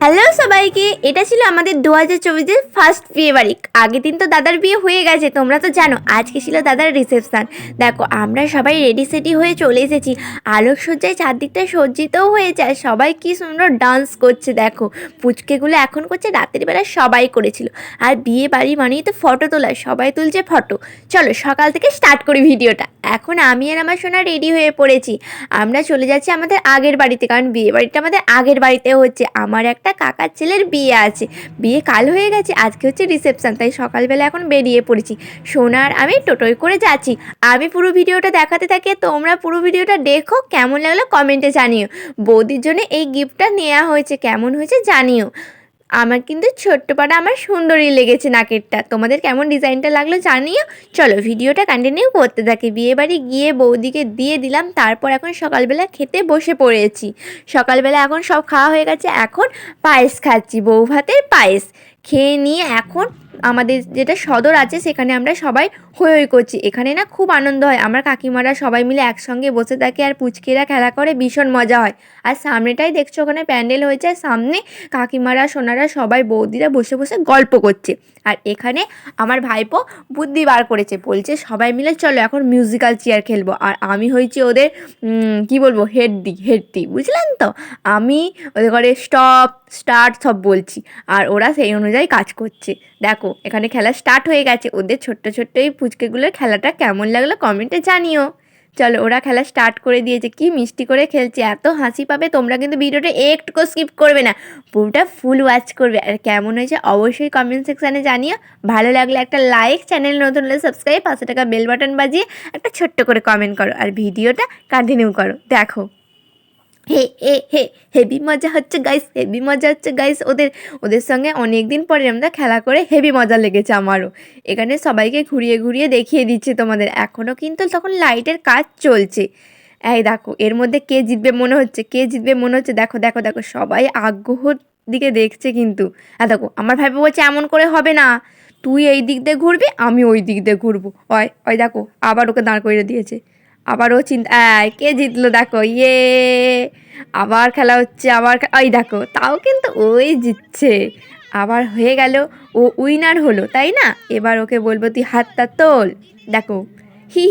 Hello সবাইকে, এটা ছিল আমাদের 2024-এর ফার্স্ট বিয়ে বাড়ি। আগের দিন তো দাদার বিয়ে হয়ে গেছে, তোমরা তো জানো। আজকে ছিল দাদার রিসেপশান। দেখো আমরা সবাই রেডি সেডি হয়ে চলে এসেছি। আলোকসজ্জায় চারদিকটা সজ্জিতও হয়েছে আর সবাই কি সুন্দর ডান্স করছে। দেখো পুচকেগুলো এখন করছে, রাতের বেলা সবাই করেছিল। আর বিয়ে বাড়ি মানেই তো ফটো তোলা, সবাই তুলছে ফটো। চলো সকাল থেকে স্টার্ট করি ভিডিওটা। এখন আমি আর আমার সোনা রেডি হয়ে পড়েছি। আমরা চলে যাচ্ছি আমাদের আগের বাড়িতে, কারণ বিয়ে বাড়িটা আমাদের আগের বাড়িতে হচ্ছে। আমার একটা কাকার ছেলের বিয়ে আছে, বিয়ে কাল হয়ে গেছে, আজকে হচ্ছে রিসেপশান, তাই সকালবেলা এখন বেরিয়ে পড়েছি। সোনা আর আমি টোটোয় করে যাচ্ছি। আমি পুরো ভিডিওটা দেখাতে থাকি, তোমরা পুরো ভিডিওটা দেখো, কেমন লাগলো কমেন্টে জানিও। বৌদির জন্য এই গিফটটা নেওয়া হয়েছে, কেমন হয়েছে জানিও। আমার কিন্তু ছোট্ট পাড়া আমার সুন্দরই লেগেছে নাকেরটা। তোমাদের কেমন ডিজাইনটা লাগলো জানিও। চলো ভিডিওটা কন্টিনিউ করতে থাকি। বিয়েবাড়ি গিয়ে বৌদিকে দিয়ে দিলাম, তারপর এখন সকালবেলা খেতে বসে পড়েছি। সকালবেলা এখন সব খাওয়া হয়ে গেছে, এখন পায়েস খাচ্ছি, বউ ভাতের পায়েস। খেয়ে নিয়ে এখন আমাদের যেটা সদর আছে সেখানে আমরা সবাই হই হই করছি। এখানে না খুব আনন্দ হয়, আমার কাকিমারা সবাই মিলে একসঙ্গে বসে থাকে আর পুচকেরা খেলা করে, ভীষণ মজা হয়। আর সামনেটাই দেখছো ওখানে প্যান্ডেল হয়েছে, আর সামনে কাকিমারা সোনারা সবাই বৌদিরা বসে বসে গল্প করছে। আর এখানে আমার ভাইপো বুদ্ধি বার করেছে, বলছে সবাই মিলে চলো এখন মিউজিক্যাল চেয়ার খেলবো। আর আমি হয়েছি ওদের কি বলবো হেডটি, বুঝলেন তো। আমি ওদের ঘরে স্টপ স্টার্ট সব বলছি, আর ওরা সেই অনুযায়ী কাজ করছে। দেখো এখানে খেলা স্টার্ট হয়ে গেছে। ওদের ছোট্ট ছোট্ট এই পুচকেগুলোর খেলাটা কেমন লাগলো কমেন্টে জানিও। চলো ওরা খেলা স্টার্ট করে দিয়েছে, কি মিষ্টি করে খেলছে, এত হাসি পাবে। তোমরা কিন্তু ভিডিওটা একটু স্কিপ করবে না, পুরোটা ফুল ওয়াচ করবে। আর কেমন হয়েছে অবশ্যই কমেন্ট সেকশানে জানিও। ভালো লাগলে একটা লাইক, চ্যানেল নতুন হলে সাবস্ক্রাইব, 500 টাকা বেল বাটন বাজিয়ে একটা ছোট্ট করে কমেন্ট করো, আর ভিডিওটা কন্টিনিউ করো। দেখো হেভি মজা হচ্ছে গাইস, হেভি মজা হচ্ছে গাইস। ওদের সঙ্গে অনেক দিন পরে আমরা খেলা করে হেভি মজা লেগেছে আমারও। এখানে সবাইকে ঘুরিয়ে ঘুরিয়ে দেখিয়ে দিচ্ছে তোমাদের। এখনও কিন্তু তখন লাইটের কাজ চলছে। এই দেখো এর মধ্যে কে জিতবে মনে হচ্ছে, দেখো দেখো দেখো, সবাই আগ্রহর দিকে দেখছে কিন্তু। দেখো আমার ভাইপো বলছে এমন করে হবে না, তুই এই দিক দিয়ে ঘুরবি, আমি ওই দিক দিয়ে ঘুরবো। ওই দেখো আবার ওকে দাঁড় করে দিয়েছে। আবারও চিন্তা, কে জিতলো দেখো, আবার খেলা হচ্ছে, ওই দেখো তাও কিন্তু ওই জিতছে। আবার হয়ে গেল, ও উইনার হলো, তাই না। এবার ওকে বলবো তুই হাতটা তোল। দেখো হি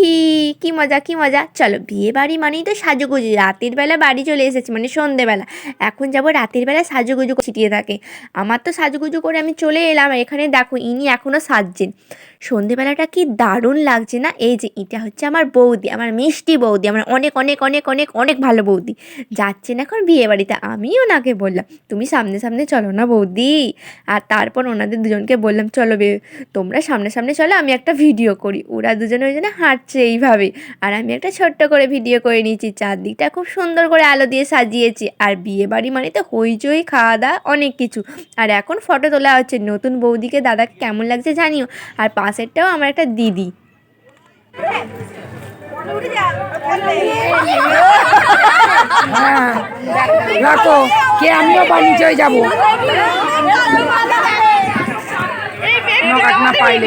কি মজা কি মজা। চলো বিয়ে বাড়ি মানেই তো সাজুগুজু। রাতের বেলা বাড়ি চলে এসেছি, মানে সন্ধেবেলা। এখন যাবো রাতের বেলা সাজুগুজু ছিটিয়ে থাকে। আমার তো সাজুগুজু করে আমি চলে এলাম। এখানে দেখো ইনি এখনও সাজছেন। সন্ধেবেলাটা কি দারুণ লাগছে না। এই যে এটা হচ্ছে আমার বৌদি, আমার মিষ্টি বৌদি, আমার অনেক অনেক অনেক অনেক অনেক ভালো বৌদি। যাচ্ছেন এখন বিয়ে বাড়িতে। আমিও ওনাকে বললাম তুমি সামনে সামনে চলো না বৌদি। আর তারপর ওনাদের দুজনকে বললাম চলো তোমরা সামনে সামনে চলো, আমি একটা ভিডিও করি। ওরা দুজনে ওই জন্য হাঁটছে এইভাবে, আর আমি একটা ছোট্ট করে ভিডিও করে নিয়েছি। চারদিকটা খুব সুন্দর করে আলো দিয়ে সাজিয়েছি। আর বিয়ে বাড়ি মানে তো হইচই, খাওয়া দাওয়া, অনেক কিছু। আর এখন ফটো তোলা হচ্ছে। নতুন বৌদিকে দাদাকে কেমন লাগছে জানিও। আর পাশেরটাও আমার একটা দিদি। রাখো কে, আমিও বাণিজ্যই যাবো।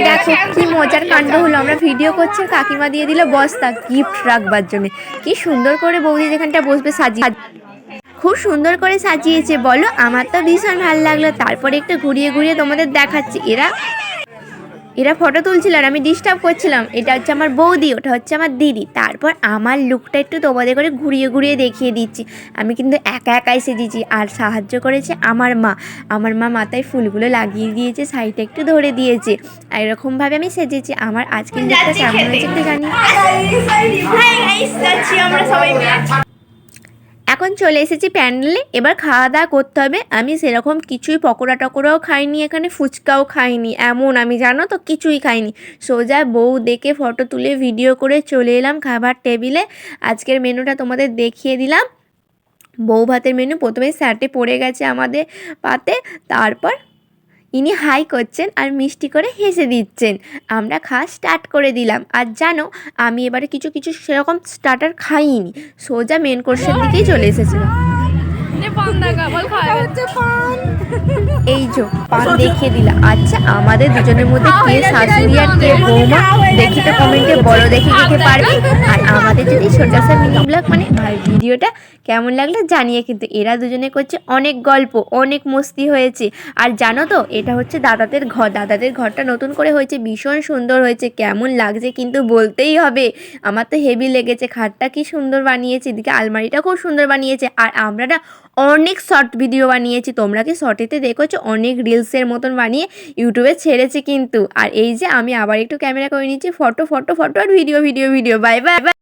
দেখো কি মজার কাণ্ড হলো, আমরা ভিডিও করছি, কাকিমা দিয়ে দিল বস্তা গিফট রাখবার জন্য। কি সুন্দর করে বৌদি যেখানটা বসবে সাজিয়ে, খুব সুন্দর করে সাজিয়েছে বলো। আমার তো ভীষণ ভালো লাগলো। তারপরে একটু ঘুরিয়ে ঘুরিয়ে তোমাদের দেখাচ্ছি। এরা ফটো তুলছিল আর আমি ডিস্টার্ব করছিলাম। এটা হচ্ছে আমার বৌদি, ওটা হচ্ছে আমার দিদি। তারপর আমার লুকটা একটু তোমাদের করে ঘুরিয়ে ঘুরিয়ে দেখিয়ে দিচ্ছি। আমি কিন্তু একা একাই সেজেছি, আর সাহায্য করেছে আমার মা। আমার মা মাথায় ফুলগুলো লাগিয়ে দিয়েছে, সাইডে একটু ধরে দিয়েছে। এরকমভাবে আমি সেজেছি। আমার আজকের লুকটা কেমন হয়েছে একটু জানি। এখন চলে এসেছি প্যান্ডেলে, এবার খাওয়া দাওয়া করতে হবে। আমি সেরকম কিছুই পকোড়া টকোড়াও খাইনি, এখানে ফুচকাও খাইনি, এমন আমি জানো তো কিছুই খাইনি। সোজা বউ দেখে ফটো তুলে ভিডিও করে চলে এলাম খাবার টেবিলে। আজকের মেনুটা তোমাদের দেখিয়ে দিলাম। বউ ভাতের মেনু প্রথমেই স্যাটে পড়ে গেছে আমাদের পাতে। তারপর ইনি হাই করছেন আর মিষ্টি করে হেসে দিচ্ছেন। আমরা খাওয়া স্টার্ট করে দিলাম। আর জানো আমি এবারে কিছু কিছু সেরকম স্টার্টার খাইনি, সোজা মেন কোর্সের দিকেই চলে এসেছিলাম। এই যে পান দেখিয়ে দিলাম। আচ্ছা আমাদের দুজনের মধ্যে কে শাশুড়ি আর কে বৌমা দেখি তো কমেন্টে বলো, দেখি কে পারবে। আর আমাদের যদি ছোটাসা মিনি ব্লগ মানে ভিডিওটা কেমন লাগলো জানিয়ে কিন্তু এরা দুজনে করছে অনেক গল্প, অনেক মস্তি হয়েছে। আর জানো তো এটা হচ্ছে দাদাদের ঘর, দাদাদের ঘরটা নতুন করে হয়েছে, ভীষণ সুন্দর হয়েছে, কেমন লাগছে কিন্তু বলতেই হবে। আমার তো হেভি লেগেছে, খাটটা কি সুন্দর বানিয়েছে, এদিকে আলমারিটা খুব সুন্দর বানিয়েছে। আর আমরা না অনেক শর্ট ভিডিও বানিয়েছি, তোমরা কি শর্টেতে দেখেছো, অনেক রিলসের মতন বানিয়ে ইউটিউবে ছেড়েছি কিন্তু। আর এই যে আমি আবার একটু ক্যামেরা করে নিচ্ছি, ফটো ফটো ফটো আর video video video. Bye by.